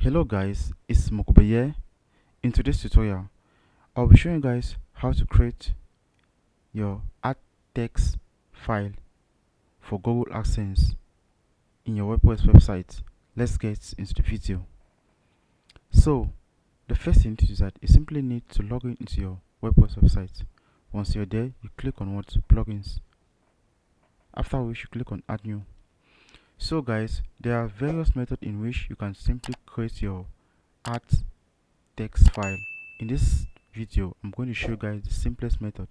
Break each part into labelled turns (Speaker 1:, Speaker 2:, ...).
Speaker 1: Hello guys, it's Mokobe here. In today's tutorial, I'll be showing you guys how to create your ad text file for Google AdSense in your Wordpress website. Let's get into the video. So, the first thing to do is that you simply need to log in into your Wordpress website. Once you're there, you click on what plugins. After which you click on add new. So guys, there are various methods in which you can simply create your ad text file. In this video, I'm going to show you guys the simplest method.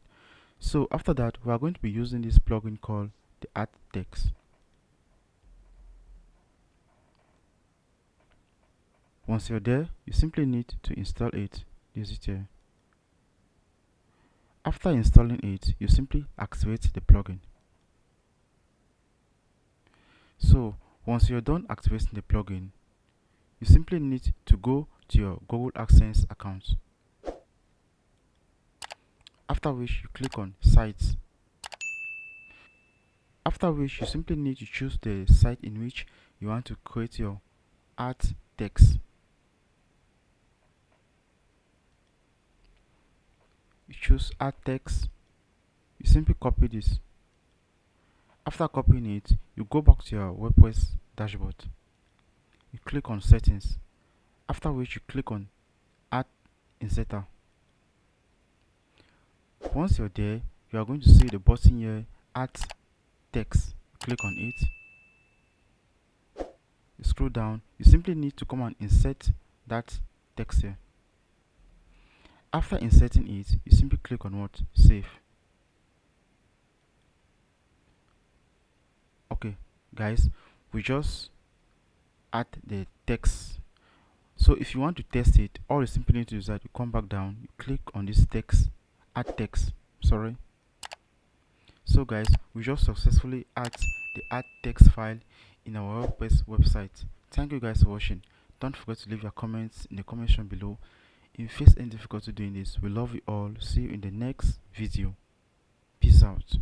Speaker 1: So after that, we are going to be using this plugin called the Ad.txt. Once you're there, you simply need to install it. This is here. After installing it, you simply activate the plugin. So once you're done activating the plugin, you simply need to go to your Google AdSense account. After which you click on sites. After which you simply need to choose the site in which you want to create your ad text. You choose ad text. You simply copy this. After copying it, you go back to your WordPress dashboard. You click on settings. After which you click on add inserter. Once you're there, you are going to see the button here, add text. Click on it. You scroll down. You simply need to come and insert that text here. After inserting it, you simply click on what? Save. Okay, guys, we just add the text. So if you want to test it, all you simply need to do is that you come back down, you click on this text, add text. Sorry. So guys, we just successfully add the add text file in our WordPress website. Thank you guys for watching. Don't forget to leave your comments in the comment section below. If you face any difficulty doing this, we love you all. See you in the next video. Peace out.